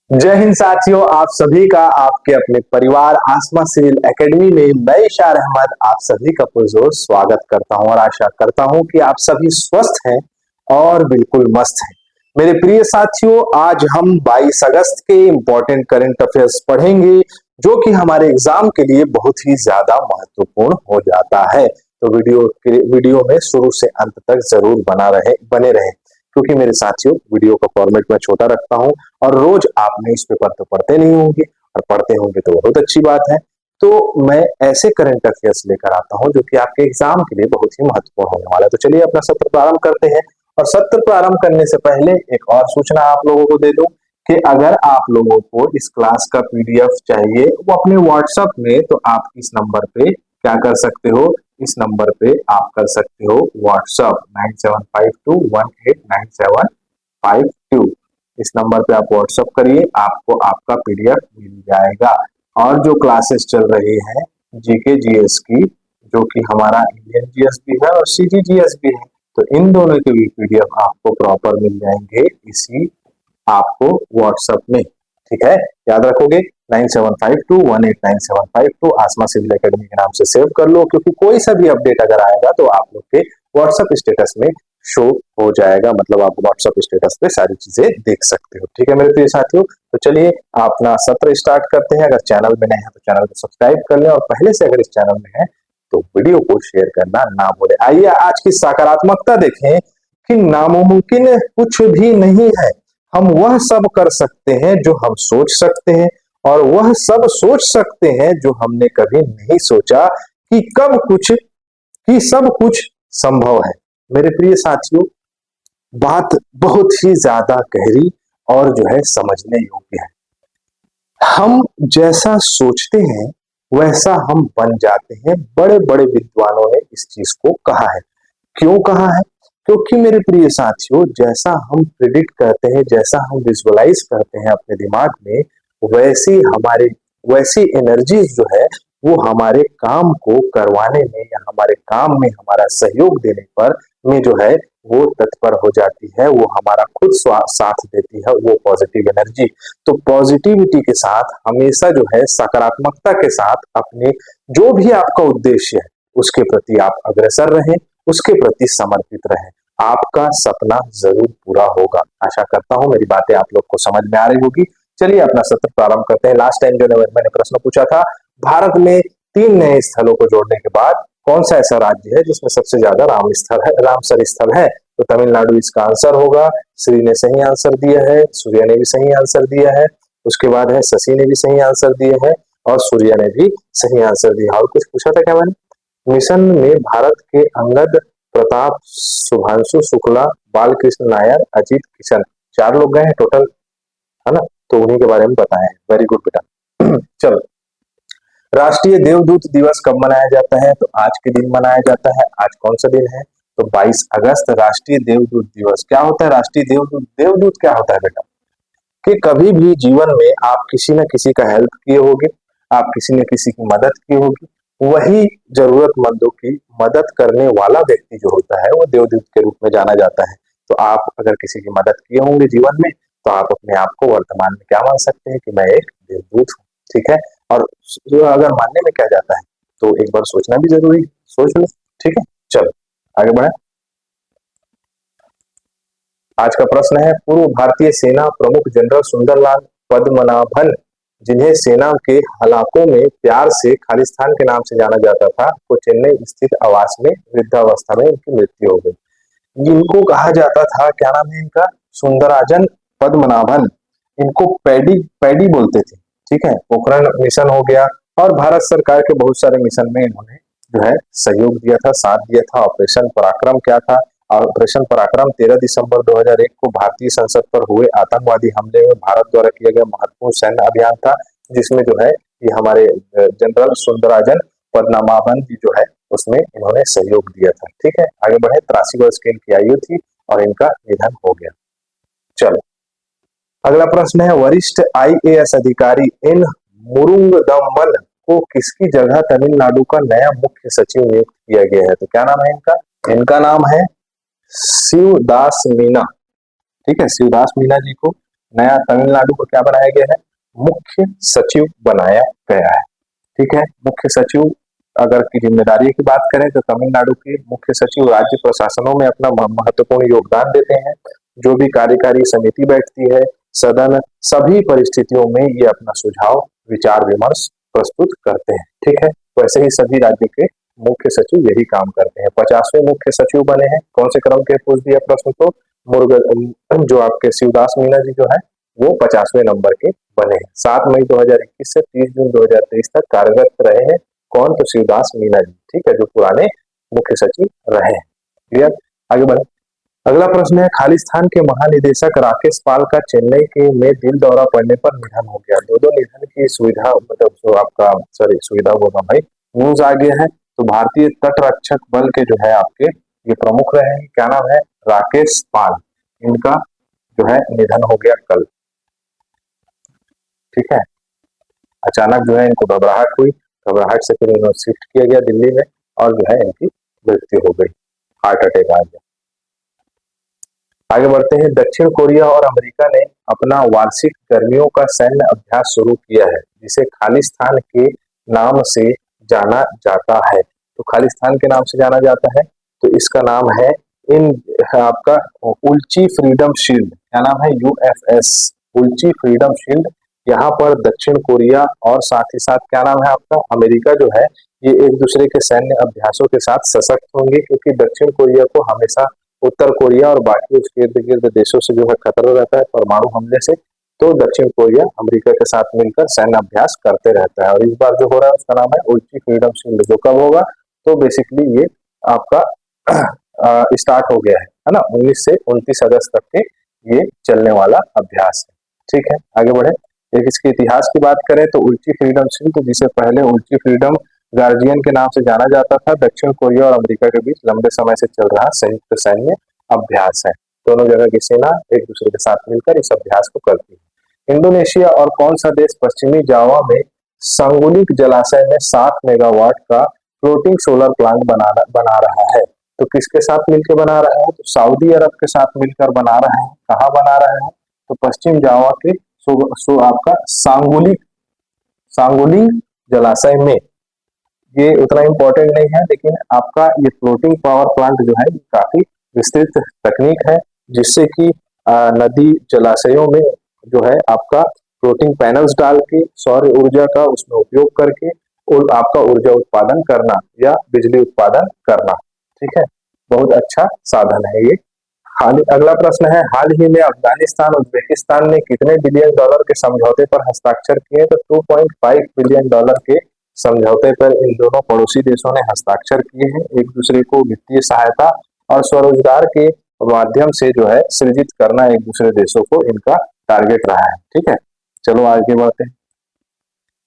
जय हिंद साथियों, आप सभी का आपके अपने परिवार आसमा सिविल एकेडमी में मैं इशार अहमद आप सभी का पुरजोर स्वागत करता हूं और आशा करता हूं कि आप सभी स्वस्थ हैं और बिल्कुल मस्त हैं। मेरे प्रिय साथियों, आज हम 22 अगस्त के इंपॉर्टेंट करंट अफेयर्स पढ़ेंगे जो कि हमारे एग्जाम के लिए बहुत ही ज्यादा महत्वपूर्ण हो जाता है। तो वीडियो में शुरू से अंत तक जरूर बने रहे, क्योंकि मेरे साथियों वीडियो का फॉर्मेट मैं छोटा रखता हूं और रोज आप न्यूज पेपर तो पढ़ते नहीं होंगे, और पढ़ते होंगे तो बहुत अच्छी बात है। तो मैं ऐसे करंट अफेयर्स लेकर आता हूं जो कि आपके एग्जाम के लिए बहुत ही महत्वपूर्ण होने वाला है। तो चलिए अपना सत्र प्रारंभ करते हैं। और सत्र प्रारंभ करने से पहले एक और सूचना आप लोगों को दे दूं कि अगर आप लोगों को इस क्लास का पीडीएफ चाहिए वो अपने व्हाट्सएप में, तो आप इस नंबर पे क्या कर सकते हो, इस नंबर पे आप कर सकते हो व्हाट्सएप 9752189752। इस नंबर पे आप व्हाट्सएप करिए, आपको आपका पीडीएफ मिल जाएगा। और जो क्लासेस चल रही हैं जीके जीएस की, जो कि हमारा इंडियन जीएस भी है और सीजी जीएस भी है, तो इन दोनों के भी पीडीएफ आपको प्रॉपर मिल जाएंगे इसी आपको व्हाट्सएप में। ठीक है, याद रखोगे 9752189752 आसमा सिविल एकेडमी के नाम से सेव कर लो, क्योंकि कोई सा भी अपडेट अगर आएगा तो आप लोग के व्हाट्सएप स्टेटस में शो हो जाएगा। मतलब आप व्हाट्सएप स्टेटस पे सारी चीजें देख सकते हो। ठीक है मेरे प्रिय साथियों, तो चलिए अपना सत्र स्टार्ट करते हैं। अगर चैनल में नए हैं तो चैनल को सब्सक्राइब कर लें, और पहले से अगर इस चैनल में है तो वीडियो को शेयर करना ना भूलें। आइए आज की सकारात्मकता देखें कि नामुमकिन कुछ भी नहीं है। हम वह सब कर सकते हैं जो हम सोच सकते हैं, और वह सब सोच सकते हैं जो हमने कभी नहीं सोचा कि सब कुछ संभव है। मेरे प्रिय साथियों, बात बहुत ही ज्यादा गहरी और जो है समझने योग्य है। हम जैसा सोचते हैं वैसा हम बन जाते हैं। बड़े बड़े विद्वानों ने इस चीज को कहा है। क्यों कहा है? क्योंकि मेरे प्रिय साथियों, जैसा हम प्रिडिक्ट करते हैं, जैसा हम विजुअलाइज करते हैं अपने दिमाग में, वैसी एनर्जीज जो है वो हमारे काम को करवाने में या हमारे काम में हमारा सहयोग देने पर में जो है वो तत्पर हो जाती है। वो हमारा खुद साथ देती है, वो पॉजिटिव एनर्जी। तो पॉजिटिविटी के साथ हमेशा जो है सकारात्मकता के साथ अपने जो भी आपका उद्देश्य है उसके प्रति आप अग्रसर रहें, उसके प्रति समर्पित रहें। आपका सपना जरूर पूरा होगा। आशा करता हूं मेरी बातें आप लोग को समझ में आ रही होगी। चलिए अपना सत्र प्रारंभ करते हैं। लास्ट टाइम जो मैंने प्रश्न पूछा था, भारत में 3 नए स्थलों को जोड़ने के बाद कौन सा ऐसा राज्य है जिसमें सबसे ज्यादा रामसर स्थल है? तो तमिलनाडु इसका आंसर होगा। श्री ने सही आंसर दिया है, सूर्या ने भी सही आंसर दिया है, उसके बाद है शशि ने भी सही आंसर दिए हैं, और सूर्या ने भी सही आंसर दिया। और कुछ पूछा था क्या मैंने? मिशन में भारत के अंगद, प्रताप, शुभांशु शुक्ला, बालकृष्ण नायर, अजीत किशन, 4 लोग गए हैं टोटल, है ना? तो उन्हीं के बारे में बताए हैं। वेरी गुड बेटा। चलो, राष्ट्रीय देवदूत दिवस कब मनाया जाता है? तो आज के दिन मनाया जाता है। आज कौन सा दिन है? तो 22 अगस्त राष्ट्रीय देवदूत दिवस। क्या होता है राष्ट्रीय देवदूत? देवदूत क्या होता है बेटा? कि कभी भी जीवन में आप किसी न किसी का हेल्प किए होगे, आप किसी न किसी की मदद की होगी, वही जरूरतमंदों की मदद करने वाला व्यक्ति जो होता है वो देवदूत के रूप में जाना जाता है। तो आप अगर किसी की मदद किए होंगे जीवन में, तो आप अपने आप को वर्तमान में क्या मान सकते हैं कि मैं एक देवदूत हूँ। ठीक है, और जो अगर मानने में क्या जाता है तो एक बार सोचना भी जरूरी है। सोच लो। ठीक है, चलो आगे बढ़े। आज का प्रश्न है, पूर्व भारतीय सेना प्रमुख जनरल सुंदरलाल पद्मनाभन, जिन्हें सेना के हलाकों में प्यार से खालिस्तान के नाम से जाना जाता था, को चेन्नई स्थित आवास में वृद्धावस्था में इनकी मृत्यु हो गई। इनको कहा जाता था, क्या नाम है इनका? सुंदराजन पद्मनाभन। इनको पैडी पैडी बोलते थे। ठीक है, पोखरण मिशन हो गया, और भारत सरकार के बहुत सारे मिशन में इन्होंने जो है सहयोग दिया था, साथ दिया था। ऑपरेशन पराक्रम क्या था? ऑपरेशन पराक्रम 13 दिसंबर 2001 को भारतीय संसद पर हुए आतंकवादी हमले में भारत द्वारा किया गया महत्वपूर्ण सैन्य अभियान था, जिसमें जो है ये हमारे जनरल सुंदराजन पद्मनाभन जी जो है उसमें इन्होंने सहयोग दिया था। ठीक है, आगे बढ़े। 83 वर्ष की इनकी आयु थी और इनका निधन हो गया। चलो अगला प्रश्न है, वरिष्ठ आईएएस अधिकारी एन मुरुंगदम्मन को किसकी जगह तमिलनाडु का नया मुख्य सचिव नियुक्त किया गया है? तो क्या नाम है इनका? इनका नाम है शिवदास मीना। ठीक है, शिवदास मीना जी को नया तमिलनाडु को क्या बनाया गया है, मुख्य सचिव बनाया गया है। ठीक है, मुख्य सचिव अगर की जिम्मेदारी की बात करें तो तमिलनाडु के मुख्य सचिव राज्य प्रशासनों में अपना महत्वपूर्ण योगदान देते हैं। जो भी कार्यकारी समिति बैठती है, सदन, सभी परिस्थितियों में ये अपना सुझाव विचार विमर्श प्रस्तुत करते हैं। ठीक है, वैसे ही सभी राज्य के मुख्य सचिव यही काम करते हैं। 50वें मुख्य सचिव बने हैं, कौन से क्रम के, पूछ दिया प्रश्न तो मुर्ग जो आपके शिवदास मीना जी जो है वो 50वें नंबर के बने हैं। 7 मई 2021 से 30 जून 2023 तक कार्यरत रहे हैं। कौन, तो शिवदास मीना जी। ठीक है, जो पुराने मुख्य सचिव रहे हैं। क्लियर, आगे बढ़े। अगला प्रश्न है, खालिस्तान के महानिदेशक राकेश पाल का चेन्नई के में दिल दौरा पड़ने पर निधन हो गया। दो निधन की सुविधा, मतलब जो आपका सुविधा होगा भाई, न्यूज आ गया है। तो भारतीय तट रक्षक बल के जो है आपके ये प्रमुख रहे हैं, क्या नाम है, राकेश पाल, इनका जो है निधन हो गया कल। ठीक है, अचानक जो है इनको घबराहट हुई, घबराहट से फिर इन्हें शिफ्ट किया गया दिल्ली में और जो है इनकी मृत्यु हो गई, हार्ट अटैक आ गया। आगे बढ़ते हैं। दक्षिण कोरिया और अमेरिका ने अपना वार्षिक गर्मियों का सैन्य अभ्यास शुरू किया है, जिसे खालिस्तान के नाम से जाना जाता है। तो खालिस्तान के नाम से जाना जाता है, तो इसका नाम है इन आपका उल्ची फ्रीडम शील्ड। क्या नाम है, यूएफएस, उल्ची फ्रीडम शील्ड। यहाँ पर दक्षिण कोरिया और साथ ही साथ क्या नाम है आपका अमेरिका जो है, ये एक दूसरे के सैन्य अभ्यासों के साथ सशक्त होंगे, क्योंकि दक्षिण कोरिया को हमेशा उत्तर कोरिया और बाकी उसके इर्द गिर्द देशों से जो है खतरा रहता है परमाणु हमले से। तो दक्षिण कोरिया अमेरिका के साथ मिलकर सैन्य अभ्यास करते रहता है, और इस बार जो हो रहा है उसका नाम है उल्ची फ्रीडम शील्ड। जो कब होगा, तो बेसिकली ये आपका स्टार्ट हो गया है ना, 19 से 29 अगस्त तक के ये चलने वाला अभ्यास है। ठीक है, आगे बढ़े। एक इसके इतिहास की बात करें तो उल्ची फ्रीडम शील्ड, तो जिसे पहले उल्ची फ्रीडम गार्जियन के नाम से जाना जाता था, दक्षिण कोरिया और अमेरिका के बीच लंबे समय से चल रहा संयुक्त सैन्य अभ्यास है। दोनों जगह की सेना एक दूसरे के साथ मिलकर इस अभ्यास को करती है। इंडोनेशिया और कौन सा देश पश्चिमी जावा में संगुलिक जलाशय में 7 मेगावाट का फ्लोटिंग सोलर प्लांट बना रहा है? तो किसके साथ मिलकर बना रहा है, तो सऊदी अरब के साथ मिलकर बना रहा है। कहाँ बना रहा है, तो पश्चिम जावा के आपका सांगोली जलाशय में। ये उतना इम्पोर्टेंट नहीं है, लेकिन आपका ये फ्लोटिंग पावर प्लांट जो है काफी विस्तृत तकनीक है, जिससे कि नदी जलाशयों में जो है आपका फ्लोटिंग पैनल्स डाल के सौर ऊर्जा का उसमें उपयोग करके और आपका ऊर्जा उत्पादन करना या बिजली उत्पादन करना। ठीक है, बहुत अच्छा साधन है ये। अगला प्रश्न है, हाल ही में अफगानिस्तान उज्बेकिस्तान ने कितने बिलियन डॉलर के समझौते पर हस्ताक्षर किए? तो 2.5 बिलियन डॉलर के समझौते पर इन दोनों पड़ोसी देशों ने हस्ताक्षर किए हैं। एक दूसरे को वित्तीय सहायता और स्वरोजगार के माध्यम से जो है सृजित करना एक दूसरे देशों को इनका टारगेट रहा है। ठीक है, चलो आगे बढ़ते हैं।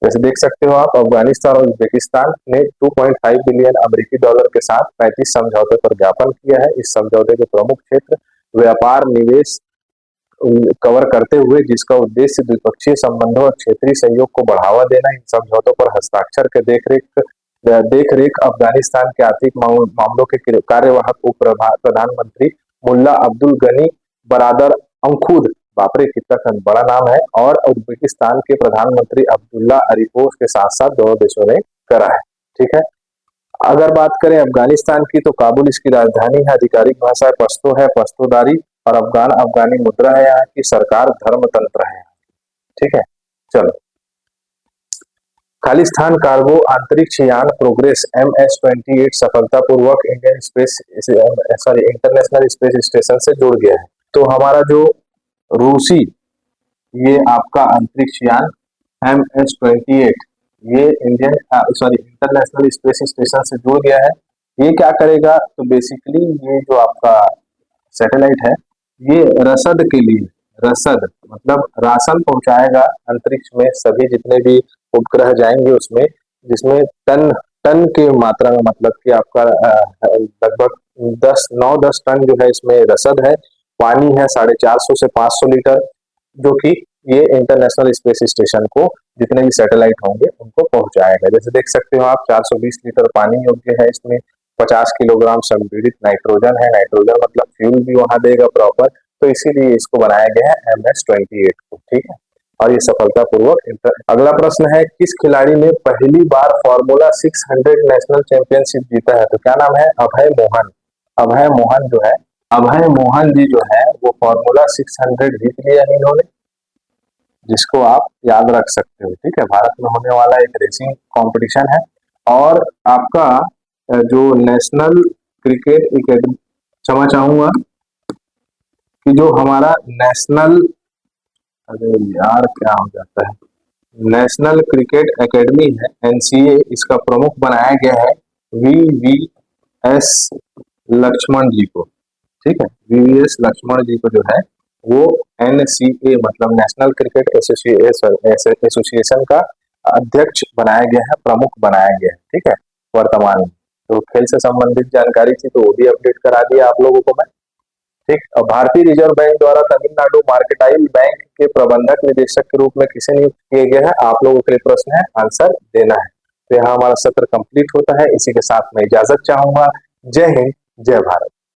जैसे देख सकते हो आप, अफगानिस्तान और उज्बेकिस्तान ने 2.5 बिलियन अमेरिकी डॉलर के साथ 35 समझौते पर ज्ञापन किया है। इस समझौते के प्रमुख क्षेत्र व्यापार, निवेश कवर करते हुए, जिसका उद्देश्य द्विपक्षीय संबंधों और क्षेत्रीय सहयोग को बढ़ावा देना। इन समझौतों पर हस्ताक्षर के देखरेख अफगानिस्तान के आर्थिक मामलों के कार्यवाहक उप प्रधानमंत्री मुल्ला अब्दुल गनी बरादर अंखुद, बाप रे कितना बड़ा नाम है, और उज्बेकिस्तान के प्रधानमंत्री अब्दुल्ला अरीपोव के साथ साथ दोनों देशों ने करा है। ठीक है, अगर बात करें अफगानिस्तान की, तो काबुल इसकी राजधानी है, आधिकारिक भाषा पश्तो है, पश्तोदारी, और अफगानी मुद्रा है, यहाँ की सरकार धर्मतंत्र है। ठीक है, चलो। खालिस्तान कार्गो अंतरिक्ष यान प्रोग्रेस MS-28 सफलतापूर्वक इंटरनेशनल स्पेस स्टेशन से जुड़ गया है। तो हमारा जो रूसी ये आपका अंतरिक्ष यान MS-28 ये इंटरनेशनल स्पेस स्टेशन से जुड़ गया है। ये क्या करेगा, तो बेसिकली ये जो आपका सैटेलाइट है ये रसद के लिए, रसद मतलब राशन पहुंचाएगा अंतरिक्ष में, सभी जितने भी उपग्रह जाएंगे उसमें, जिसमें टन टन के मात्रा में, मतलब कि आपका लगभग 9-10 टन जो है इसमें रसद है। पानी है 450 से 500 लीटर, जो कि ये इंटरनेशनल स्पेस स्टेशन को जितने भी सैटेलाइट होंगे उनको पहुंचाएगा। जैसे देख सकते हो आप, 420 लीटर पानी योग्य है इसमें, 50 किलोग्राम संपीड़ित नाइट्रोजन है, नाइट्रोजन मतलब फ्यूल भी वहां देगा प्रॉपर, तो इसीलिए इसको बनाया गया है MS-28 को, ठीक है। और ये सफलतापूर्वक। अगला प्रश्न है, किस खिलाड़ी ने पहली बार फार्मूला 600 नेशनल चैंपियनशिप जीता है? तो क्या नाम है? अभय मोहन। अभय मोहन जो है, अभय मोहन जी जो है वो फार्मूला 600 जीत लिया है इन्होंने, जिसको आप याद रख सकते हो, ठीक है। भारत में होने वाला एक रेसिंग कंपटीशन है। और आपका जो नेशनल क्रिकेट एकेडमी, क्षमा चाहूंगा कि जो हमारा नेशनल, अरे यार क्या हो जाता है, नेशनल क्रिकेट एकेडमी है NCA, इसका प्रमुख बनाया गया है VVS लक्ष्मण जी को, ठीक है। VVS लक्ष्मण जी को जो है वो NCA मतलब नेशनल क्रिकेट एसोसिएशन का अध्यक्ष बनाया गया है, प्रमुख बनाया गया है, ठीक है, वर्तमान में। तो खेल से संबंधित जानकारी थी तो वो भी अपडेट करा दिया आप लोगों को मैं, ठीक। और भारतीय रिजर्व बैंक द्वारा तमिलनाडु मार्केटाइल बैंक के प्रबंधक निदेशक के रूप में किसे नियुक्त किए गए हैं? आप लोगों के लिए प्रश्न है, आंसर देना है। तो यहाँ हमारा सत्र कंप्लीट होता है, इसी के साथ मैं इजाजत चाहूंगा। जय हिंद, जय भारत।